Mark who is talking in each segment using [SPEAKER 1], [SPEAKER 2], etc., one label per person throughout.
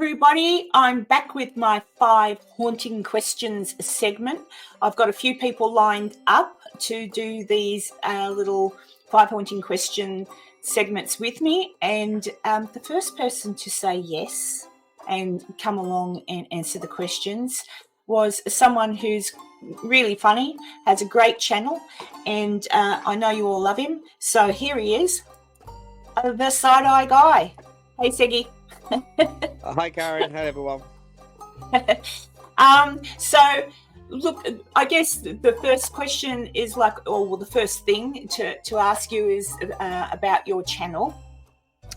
[SPEAKER 1] everybody. I'm back with my 5 haunting questions segment. I've got a few people lined up to do these little 5 haunting question segments with me. And the first person to say yes and come along and answer the questions was someone who's really funny, has a great channel, and I know you all love him. So here he is, the Side-Eye Guy. Hey, Seggy.
[SPEAKER 2] Hi, Karen. Hi, everyone.
[SPEAKER 1] So, look, I guess the first question is the first thing to ask you is about your channel.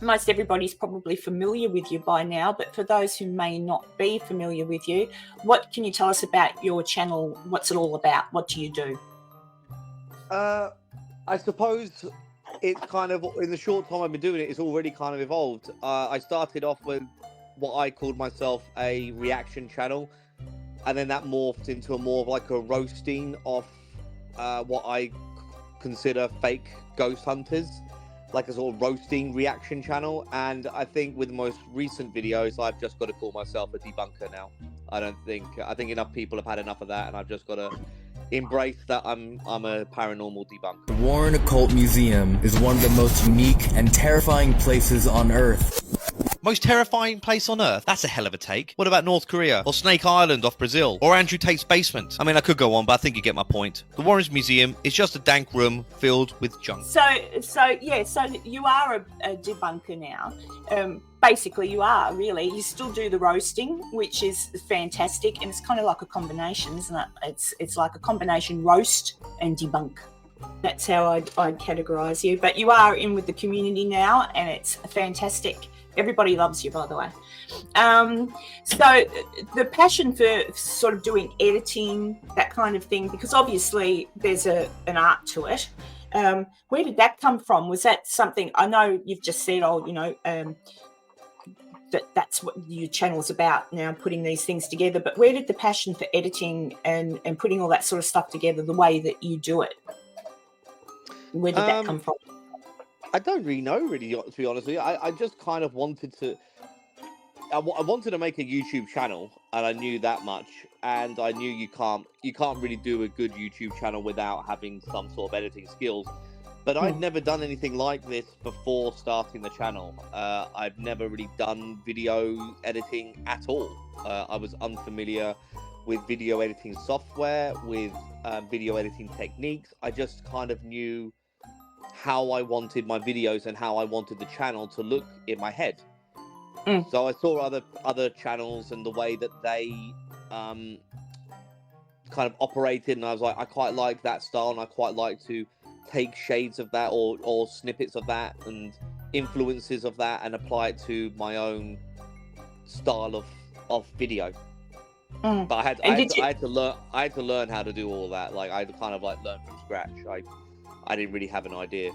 [SPEAKER 1] Most everybody's probably familiar with you by now, but for those who may not be familiar with you, what can you tell us about your channel? What's it all about? What do you do?
[SPEAKER 2] I suppose it's kind of, in the short time I've been doing it, it's already kind of evolved. I started off with what I called myself a reaction channel, and then that morphed into more of like a roasting of what I consider fake ghost hunters, like a sort of roasting reaction channel. And I think with the most recent videos, I've just got to call myself a debunker now. I think enough people have had enough of that, and I've just got to embrace that I'm a paranormal debunker.
[SPEAKER 3] The Warren Occult Museum is one of the most unique and terrifying places on Earth.
[SPEAKER 4] Most terrifying place on Earth? That's a hell of a take. What about North Korea? Or Snake Island off Brazil? Or Andrew Tate's basement? I mean, I could go on, but I think you get my point. The Warren's Museum is just a dank room filled with junk.
[SPEAKER 1] So you are a debunker now. Basically, you are, really. You still do the roasting, which is fantastic, and it's kind of like a combination, isn't it? It's like a combination roast and debunk. That's how I'd categorise you. But you are in with the community now, and it's fantastic. Everybody loves you, by the way. So the passion for sort of doing editing, that kind of thing, because obviously there's an art to it. Where did that come from? Was that something, I know you've just said, that's what your channel's about now, putting these things together, but where did the passion for editing and putting all that sort of stuff together the way that you do it, where did that come from?
[SPEAKER 2] I don't really know, to be honest with you. I just kind of wanted to... I wanted to make a YouTube channel, and I knew that much. And I knew you can't really do a good YouTube channel without having some sort of editing skills. But I'd never done anything like this before starting the channel. I've never really done video editing at all. I was unfamiliar with video editing software, with video editing techniques. I just kind of knew how I wanted my videos and how I wanted the channel to look in my head. So I saw other channels and the way that they kind of operated, and I was like, I quite like that style, and I quite like to take shades of that or snippets of that and influences of that and apply it to my own style of video. But I had to learn how to do all that. Like, I had to kind of like learn from scratch. I didn't really have an idea.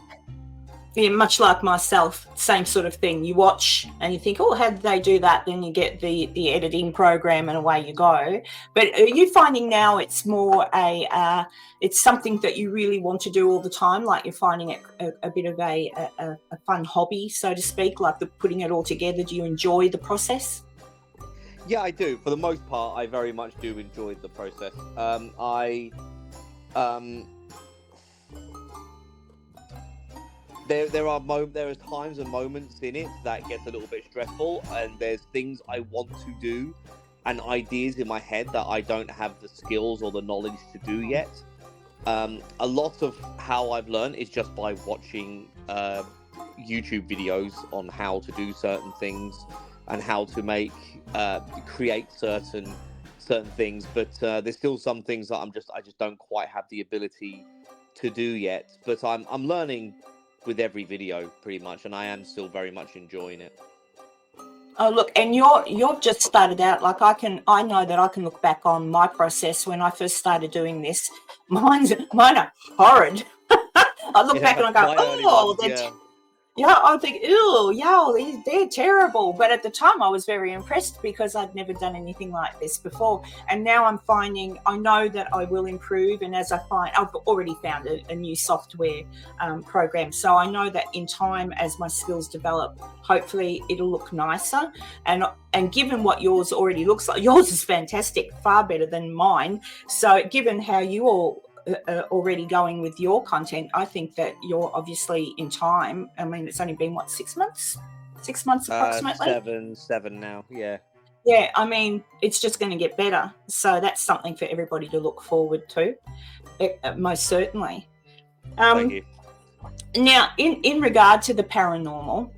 [SPEAKER 1] Yeah, much like myself, same sort of thing. You watch and you think, oh, how did they do that? Then you get the editing program and away you go. But are you finding now it's more it's something that you really want to do all the time? Like you're finding it a bit of a fun hobby, so to speak, like putting it all together. Do you enjoy the process?
[SPEAKER 2] Yeah, I do. For the most part, I very much do enjoy the process. There are times and moments in it that gets a little bit stressful, and there's things I want to do and ideas in my head that I don't have the skills or the knowledge to do yet. A lot of how I've learned is just by watching YouTube videos on how to do certain things and how to create certain things. But there's still some things that I just don't quite have the ability to do yet. But I'm learning with every video pretty much, and I am still very much enjoying it.
[SPEAKER 1] Oh, look, and you've just started out. Like I know that I can look back on my process when I first started doing this. Mine are horrid. I look back and I go, Yeah, I think, ew, yeah, they're terrible. But at the time, I was very impressed because I'd never done anything like this before. And now I'm finding, I know that I will improve. And as I find, I've already found a new software program. So I know that in time, as my skills develop, hopefully it'll look nicer. And given what yours already looks like, yours is fantastic, far better than mine. So given how you all already going with your content, I think that you're obviously in time. I mean, it's only been what, 6 months? 6 months approximately.
[SPEAKER 2] Seven now. Yeah.
[SPEAKER 1] Yeah, I mean, it's just going to get better. So that's something for everybody to look forward to, most certainly.
[SPEAKER 2] Thank you.
[SPEAKER 1] Now, in regard to the paranormal,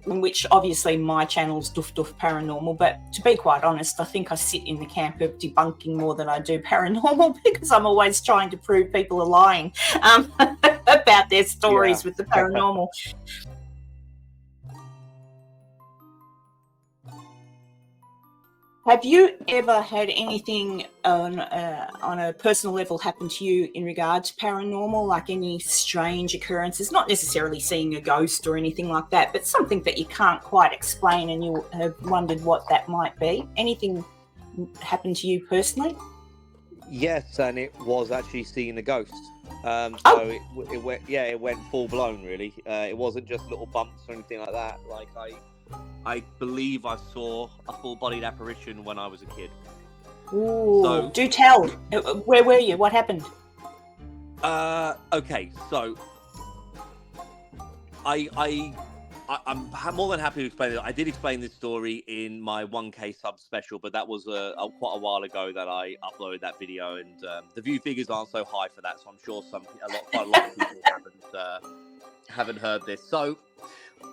[SPEAKER 1] which obviously my channel's Doof Doof Paranormal, but to be quite honest, I think I sit in the camp of debunking more than I do paranormal because I'm always trying to prove people are lying about their stories with the paranormal. Have you ever had anything on a personal level happen to you in regard to paranormal, like any strange occurrences? Not necessarily seeing a ghost or anything like that, but something that you can't quite explain and you have wondered what that might be. Anything happened to you personally?
[SPEAKER 2] Yes, and it was actually seeing a ghost. So it went full blown. Really, it wasn't just little bumps or anything like that. Like I believe I saw a full-bodied apparition when I was a kid.
[SPEAKER 1] Ooh, so, do tell. Where were you? What happened?
[SPEAKER 2] Okay, so I'm more than happy to explain it. I did explain this story in my 1K sub special, but that was quite a while ago that I uploaded that video, and the view figures aren't so high for that. So I'm sure quite a lot of people haven't heard this. So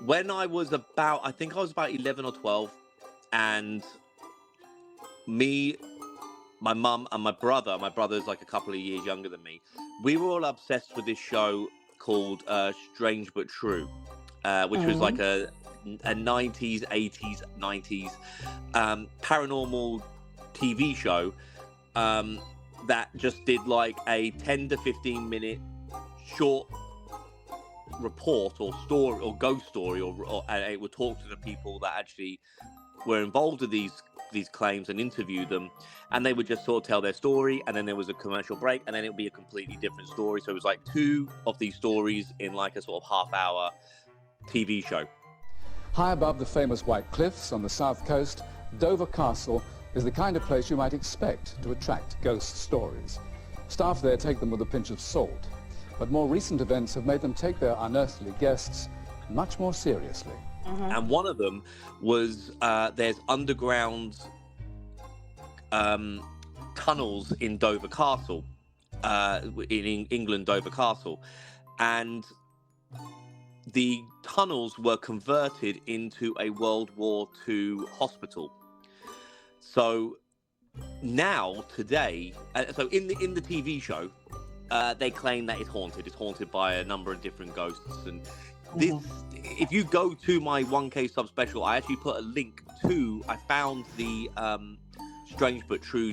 [SPEAKER 2] when I was about 11 or 12, and me, my mum, and my brother's like a couple of years younger than me, we were all obsessed with this show called Strange But True, which was like a 90s, 80s, 90s paranormal TV show that just did like a 10 to 15 minute short report or story or ghost story, or and it would talk to the people that actually were involved with these claims and interview them, and they would just sort of tell their story, and then there was a commercial break, and then it would be a completely different story. So it was like two of these stories in like a sort of half-hour TV show.
[SPEAKER 5] High above the famous White Cliffs on the south coast, Dover Castle is the kind of place you might expect to attract ghost stories. Staff there take them with a pinch of salt, but more recent events have made them take their unearthly guests much more seriously.
[SPEAKER 2] And one of them was there's underground tunnels in Dover Castle, in England, Dover Castle, and the tunnels were converted into a World War II hospital. So now, today, so in the TV show, they claim that it's haunted. It's haunted by a number of different ghosts. And this, if you go to my 1K sub special, I actually put a link to, I found the Strange But True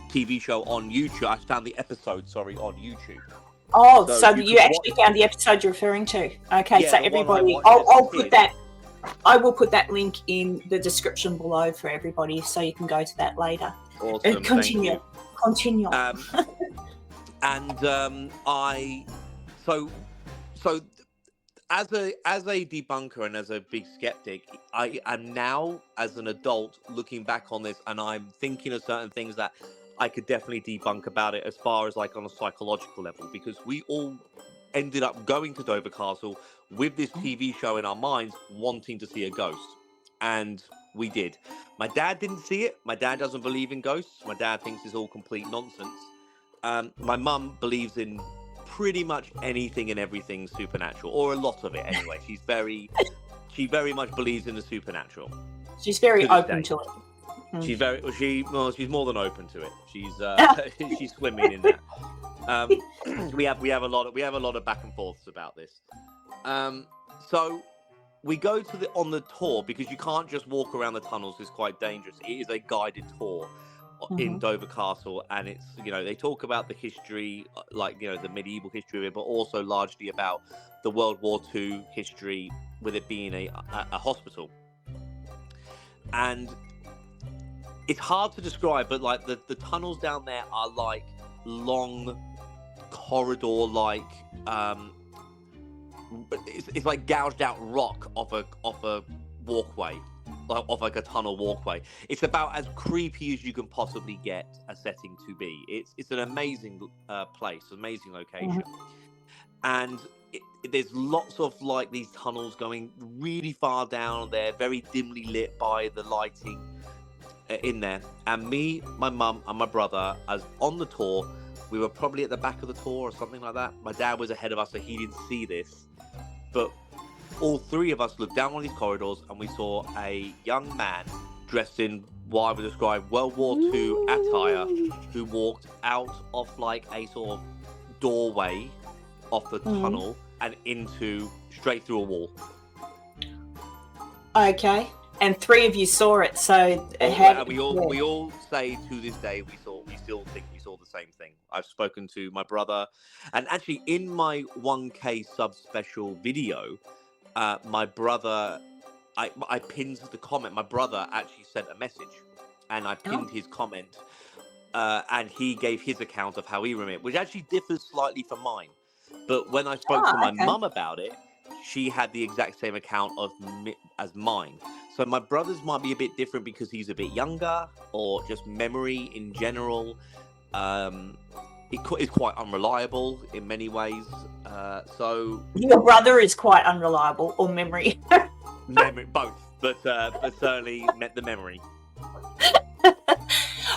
[SPEAKER 2] TV show on YouTube. I found the episode, on YouTube.
[SPEAKER 1] Oh, so you actually found the episode you're referring to. Okay, yeah, so everybody, I'll put that. I will put that link in the description below for everybody, so you can go to that later.
[SPEAKER 2] Awesome.
[SPEAKER 1] Continue.
[SPEAKER 2] So as a debunker and as a big skeptic, I am now, as an adult, looking back on this, and I'm thinking of certain things that I could definitely debunk about it, as far as like on a psychological level, because we all ended up going to Dover Castle with this TV show in our minds, wanting to see a ghost, and we did. My dad didn't see it. My dad doesn't believe in ghosts. My dad thinks it's all complete nonsense. My mum believes in pretty much anything and everything supernatural, or a lot of it anyway. She very much believes in the supernatural.
[SPEAKER 1] She's very open to it.
[SPEAKER 2] She's more than open to it. She's swimming in that. We have a lot of back and forths about this. So we go on the tour, because you can't just walk around the tunnels. It's quite dangerous. It is a guided tour in Dover Castle, and it's, they talk about the history, like, the medieval history of it, but also largely about the World War II history with it being a hospital. And it's hard to describe, but like the tunnels down there are like long corridor, like it's like gouged out rock off a walkway, like a tunnel walkway. It's about as creepy as you can possibly get a setting to be. It's an amazing place, amazing location, and there's lots of like these tunnels going really far down there, very dimly lit by the lighting in there. And me, my mum, and my brother, as on the tour, we were probably at the back of the tour or something like that. My dad was ahead of us, so he didn't see this, but all three of us looked down one of these corridors and we saw a young man dressed in what I would describe World War II attire, who walked out of like a sort of doorway off the tunnel and into straight through a wall.
[SPEAKER 1] Okay, and three of you saw it. So
[SPEAKER 2] we all say to this day we still think we saw the same thing. I've spoken to my brother, and actually in my 1K sub special video, my brother, I pinned the comment. My brother actually sent a message, and I pinned his comment, and he gave his account of how he remembered, which actually differs slightly from mine. But when I spoke to my mum about it, she had the exact same account as mine. So my brother's might be a bit different because he's a bit younger, or just memory in general. It is quite unreliable in many ways. So
[SPEAKER 1] your brother is quite unreliable, or memory?
[SPEAKER 2] Memory, both, but certainly met the memory.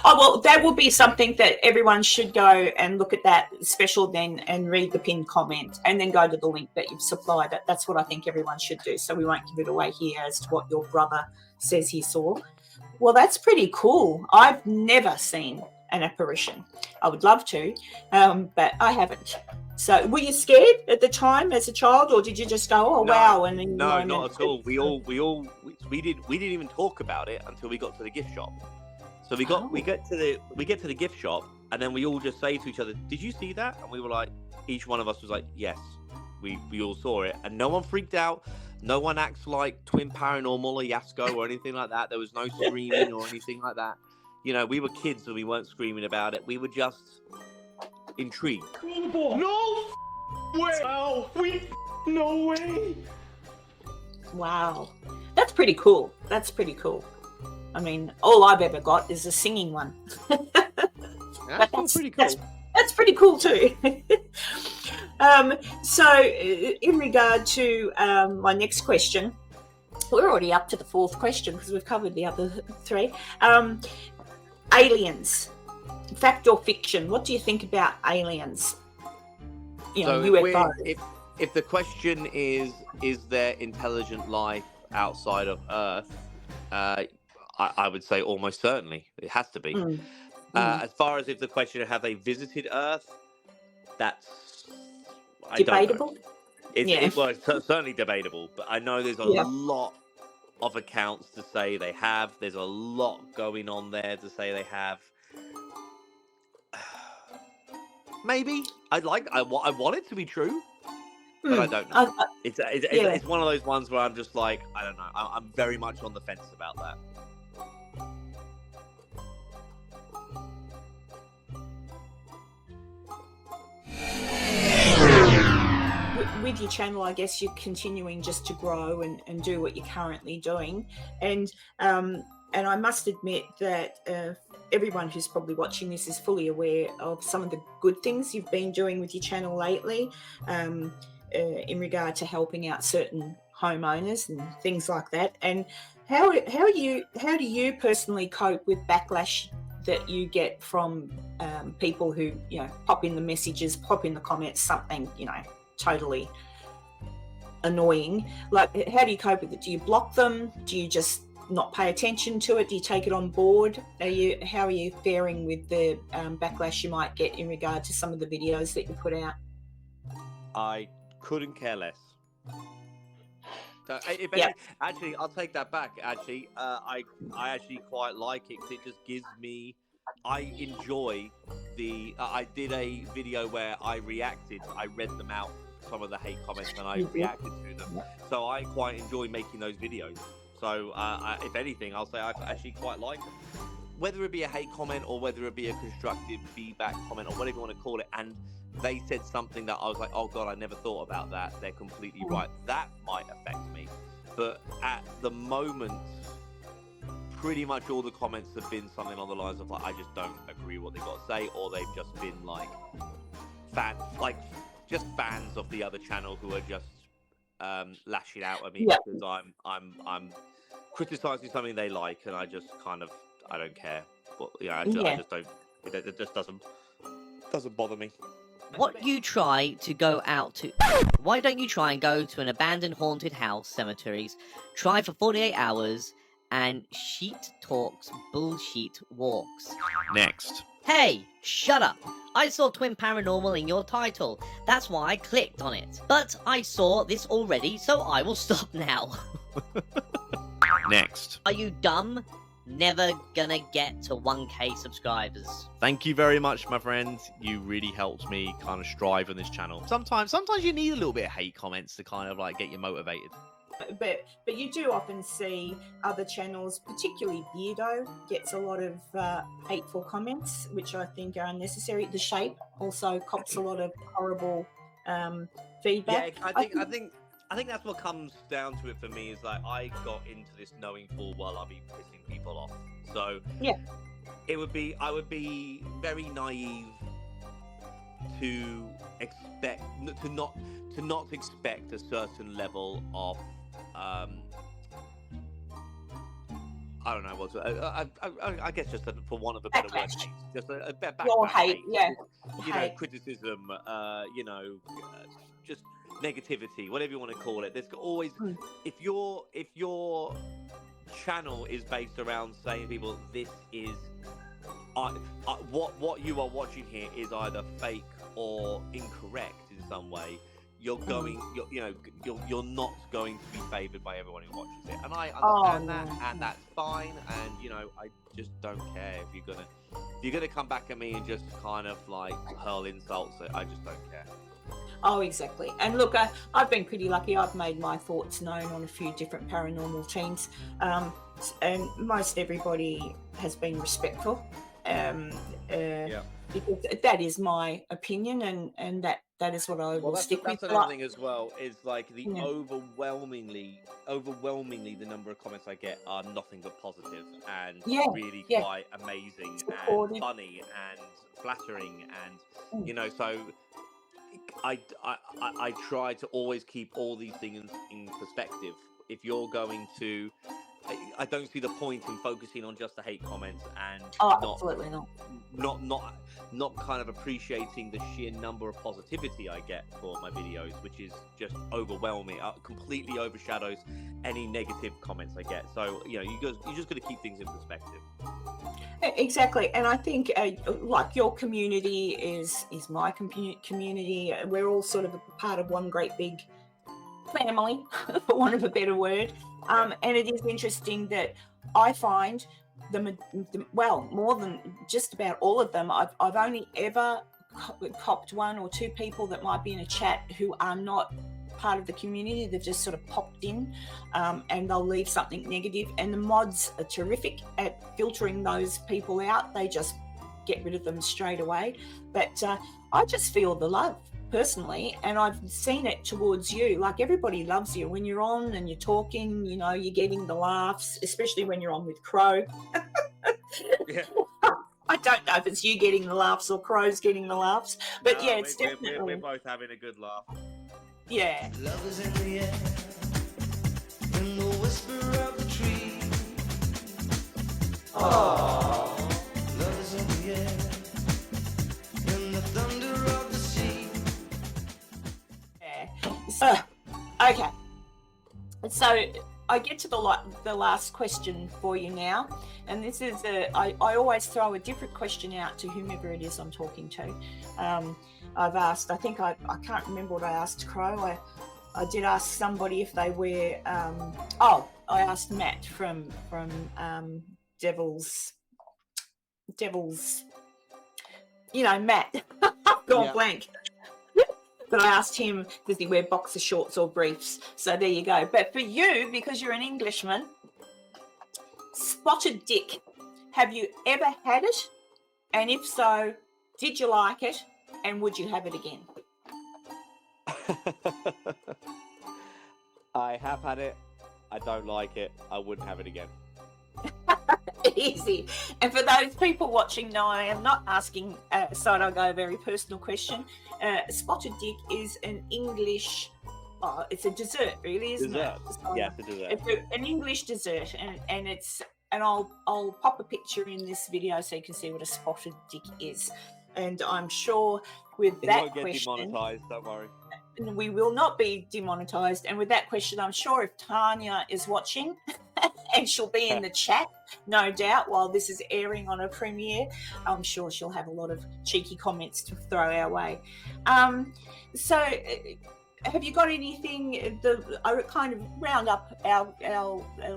[SPEAKER 1] Oh, well, that will be something that everyone should go and look at that special then and read the pinned comment and then go to the link that you've supplied. That's what I think everyone should do. So we won't give it away here as to what your brother says he saw. Well, that's pretty cool. I've never seen an apparition. I would love to, but I haven't. So were you scared at the time as a child, or did you just go, oh,
[SPEAKER 2] no,
[SPEAKER 1] wow? And then
[SPEAKER 2] no, not at all. We didn't even talk about it until we got to the gift shop. So we get to the gift shop, and then we all just say to each other, "Did you see that?" And we were like, each one of us was like, "Yes, we all saw it," and no one freaked out. No one acts like Twin Paranormal or Yasko or anything like that. There was no screaming or anything like that. You know, we were kids and we weren't screaming about it. We were just intrigued.
[SPEAKER 6] No way! No way!
[SPEAKER 1] Wow, that's pretty cool. That's pretty cool. I mean, all I've ever got is a singing one.
[SPEAKER 2] That's pretty cool.
[SPEAKER 1] That's pretty cool too. So, in regard to my next question, we're already up to the fourth question because we've covered the other three. Aliens, fact or fiction? What do you think about aliens? You know, UFOs.
[SPEAKER 2] If the question is there intelligent life outside of Earth? I would say almost certainly it has to be. As far as if the question of have they visited Earth, that's
[SPEAKER 1] debatable.
[SPEAKER 2] It's certainly debatable, but I know there's a lot of accounts to say they have. There's a lot going on there to say they have. Maybe I want it to be true, but I don't know. It's one of those ones where I'm just like, I don't know. I'm very much on the fence about that.
[SPEAKER 1] With your channel, I guess you're continuing just to grow and do what you're currently doing, and I must admit that everyone who's probably watching this is fully aware of some of the good things you've been doing with your channel lately, in regard to helping out certain homeowners and things like that. And how do you personally cope with backlash that you get from people who, you know, pop in the messages, pop in the comments, something, you know, totally annoying? Like, how do you cope with it? Do you block them? Do you just not pay attention to it? Do you take it on board? How are you faring with the backlash you might get in regard to some of the videos that you put out?
[SPEAKER 2] I couldn't care less. Actually, I'll take that back. Actually, I actually quite like it because it just gives me. I enjoy the. I did a video where I reacted. I read them out some of the hate comments and I reacted to them. So I quite enjoy making those videos. So if anything, I'll say I actually quite like them. Whether it be a hate comment or whether it be a constructive feedback comment or whatever you want to call it, and they said something that I was like, oh God, I never thought about that. They're completely right. That might affect me. But at the moment, pretty much all the comments have been something along the lines of like, I just don't agree with what they've got to say, or they've just been like just fans of the other channel who are just lashing out at me because I'm criticizing something they like, and I just kind of I don't care. But I just don't. It just doesn't bother me.
[SPEAKER 7] What you try to go out to? Why don't you try and go to an abandoned haunted house cemeteries? Try for 48 hours and sheet talks bullshit walks.
[SPEAKER 4] Next.
[SPEAKER 7] Hey, shut up! I saw Twin Paranormal in your title. That's why I clicked on it. But I saw this already, so I will stop now.
[SPEAKER 4] Next.
[SPEAKER 7] Are you dumb? Never gonna get to 1K subscribers.
[SPEAKER 4] Thank you very much, my friend. You really helped me kind of strive on this channel. Sometimes you need a little bit of hate comments to kind of like get you motivated.
[SPEAKER 1] But you do often see other channels, particularly Beardo, gets a lot of hateful comments, which I think are unnecessary. The Shape also cops a lot of horrible feedback.
[SPEAKER 2] Yeah, I think that's what comes down to it for me. Is like I got into this knowing full well I'll be pissing people off. So
[SPEAKER 1] yeah,
[SPEAKER 2] I would be very naive to not expect a certain level of I don't know what I guess just for want of a better word, just a background
[SPEAKER 1] hate,
[SPEAKER 2] criticism, just negativity, whatever you want to call it. There's always if your channel is based around saying to people this is what you are watching here is either fake or incorrect in some way, you're not going to be favored by everyone who watches it, and I understand that, and that's fine. And I just don't care if you're gonna come back at me and just kind of like hurl insults. I just don't care.
[SPEAKER 1] Oh, exactly. And look, I've been pretty lucky. I've made my thoughts known on a few different paranormal teams, and most everybody has been respectful. Because that is my opinion, and that is what I will stick with.
[SPEAKER 2] That's another thing as well, is like the overwhelmingly the number of comments I get are nothing but positive and really quite amazing and funny and flattering, and so I try to always keep all these things in perspective. If you're going to, I don't see the point in focusing on just the hate comments and
[SPEAKER 1] absolutely
[SPEAKER 2] not kind of appreciating the sheer number of positivity I get for my videos, which is just overwhelming. Completely overshadows any negative comments I get. So you just got to keep things in perspective.
[SPEAKER 1] Exactly, and I think like your community is my community. We're all sort of a part of one great big family, for want of a better word. And it is interesting that I find more than just about all of them, I've only ever copped one or two people that might be in a chat who are not part of the community. They've just sort of popped in, and they'll leave something negative, and the mods are terrific at filtering those people out. They just get rid of them straight away. But I just feel the love personally, and I've seen it towards you. Like, everybody loves you when you're on and you're talking, you're getting the laughs, especially when you're on with Crow. I don't know if it's you getting the laughs or Crow's getting the laughs, but it's definitely
[SPEAKER 2] we're both having a good laugh.
[SPEAKER 1] Yeah.
[SPEAKER 8] Love is in the air, in the whisper of the tree. Oh, love is in the air, in the thunder of the sea.
[SPEAKER 1] Yeah. Okay. So I get to the last question for you now, and this is I always throw a different question out to whomever it is I'm talking to. I've asked, I think I can't remember what I asked Crow. I did ask somebody if they wear, I asked Matt from Devil's, Matt. I've gone blank. But I asked him, does he wear boxer shorts or briefs? So there you go. But for you, because you're an Englishman, spotted dick, have you ever had it? And if so, did you like it? And would you have it again?
[SPEAKER 2] I have had it. I don't like it. I wouldn't have it again.
[SPEAKER 1] Easy. And for those people watching, no, I am not asking Side Eye Guy a very personal question. Spotted dick is an English, it's a dessert, really, isn't
[SPEAKER 2] Dessert.
[SPEAKER 1] it? So
[SPEAKER 2] Yeah, it's a dessert.
[SPEAKER 1] it's an English dessert, and it's, and I'll pop a picture in this video so you can see what a spotted dick is. And I'm sure with
[SPEAKER 2] It
[SPEAKER 1] that
[SPEAKER 2] won't get
[SPEAKER 1] question,
[SPEAKER 2] demonetized, don't worry.
[SPEAKER 1] we will not be demonetized. And with that question, I'm sure if Tanya is watching, and she'll be in the chat, no doubt, while this is airing on a premiere, I'm sure she'll have a lot of cheeky comments to throw our way. So have you got anything, I kind of round up our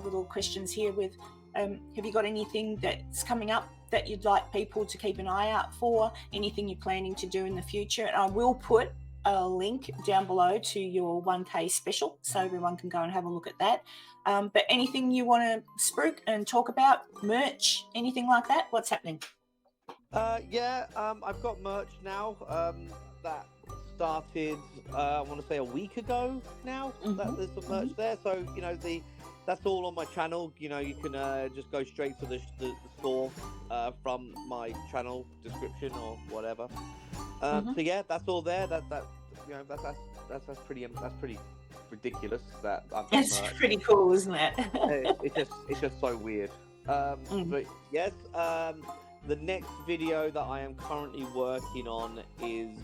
[SPEAKER 1] little questions here with, have you got anything that's coming up that you'd like people to keep an eye out for? Anything you're planning to do in the future? And I will put a link down below to your 1K special so everyone can go and have a look at that. But anything you want to spruik and talk about, merch, anything like that? What's happening?
[SPEAKER 2] I've got merch now. That started, I want to say a week ago now. There's some merch there. So, you know, that's all on my channel. You know, you can just go straight to the store from my channel description or whatever. So yeah, that's all there. That's pretty ridiculous that I've got
[SPEAKER 1] It's
[SPEAKER 2] merch.
[SPEAKER 1] pretty cool, isn't it?
[SPEAKER 2] It's just so weird. But yes, the next video that I am currently working on is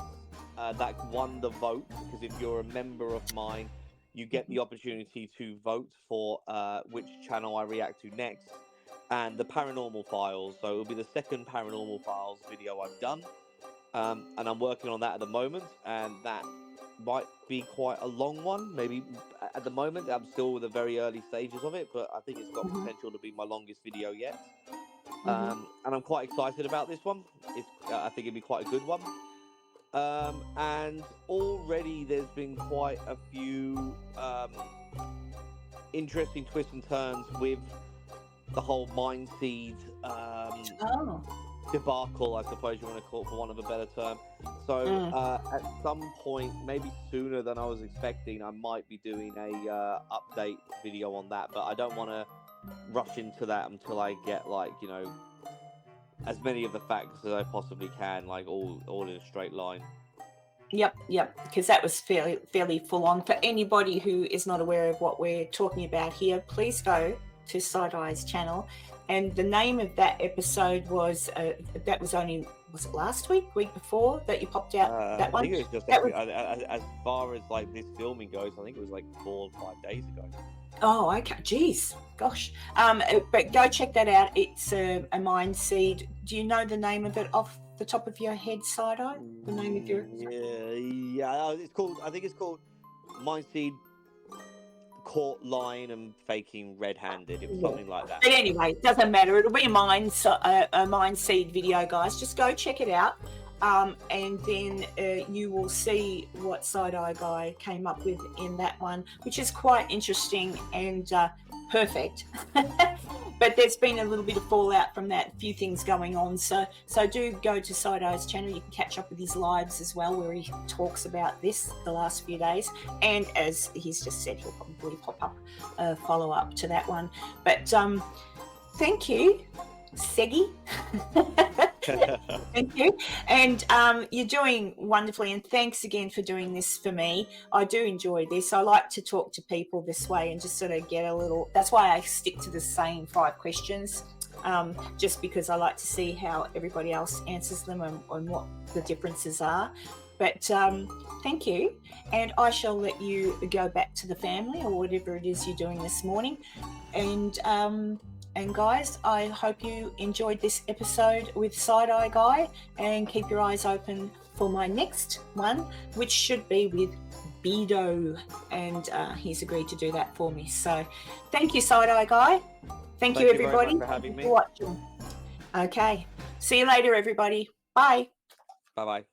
[SPEAKER 2] that won the vote, because if you're a member of mine, you get the opportunity to vote for which channel I react to next, and the Paranormal Files. So it'll be the second Paranormal Files video I've done, and I'm working on that at the moment, and that might be quite a long one. Maybe at the moment I'm still in the very early stages of it, but I think it's got potential to be my longest video yet. And I'm quite excited about this one. I think it'd be quite a good one. And already there's been quite a few interesting twists and turns with the whole Mindseed debacle, I suppose you want to call it, for want of a better term. So at some point, maybe sooner than I was expecting, I might be doing a update video on that, but I don't want to rush into that until I get, like, you know, as many of the facts as I possibly can, like all in a straight line.
[SPEAKER 1] Yep, because that was fairly full on. For anybody who is not aware of what we're talking about here, please go to Side Eye's channel. And the name of that episode was, that was only, was it last week before that you popped out that one?
[SPEAKER 2] I think it was just, as far as like this filming goes, I think it was like 4 or 5 days ago.
[SPEAKER 1] Oh, okay. Jeez, gosh. But go check that out. It's a Mindseed. Do you know the name of it off the top of your head, Side Eye? The name of your...
[SPEAKER 2] Yeah. It's called, I think it's called Mindseed Caught Lying and Faking Red-Handed. It was something like that.
[SPEAKER 1] But anyway, it doesn't matter. It'll be a Mindseed video, guys. Just go check it out. And then you will see what Side Eye Guy came up with in that one, which is quite interesting and perfect. But there's been a little bit of fallout from that, a few things going on. So do go to Side Eye's channel. You can catch up with his lives as well, where he talks about this the last few days. And as he's just said, he'll probably pop up a follow-up to that one. But thank you, Seggy. Thank you. And you're doing wonderfully, and thanks again for doing this for me. I do enjoy this. I like to talk to people this way and just sort of get a little, that's why I stick to the same 5 questions, just because I like to see how everybody else answers them and what the differences are. But thank you, and I shall let you go back to the family or whatever it is you're doing this morning. And guys, I hope you enjoyed this episode with Side Eye Guy, and keep your eyes open for my next one, which should be with Bedo, and he's agreed to do that for me. So thank you, Side Eye Guy. Thank you, everybody,
[SPEAKER 2] very much for having me.
[SPEAKER 1] watching. Okay, see you later, everybody. Bye.
[SPEAKER 2] Bye-bye.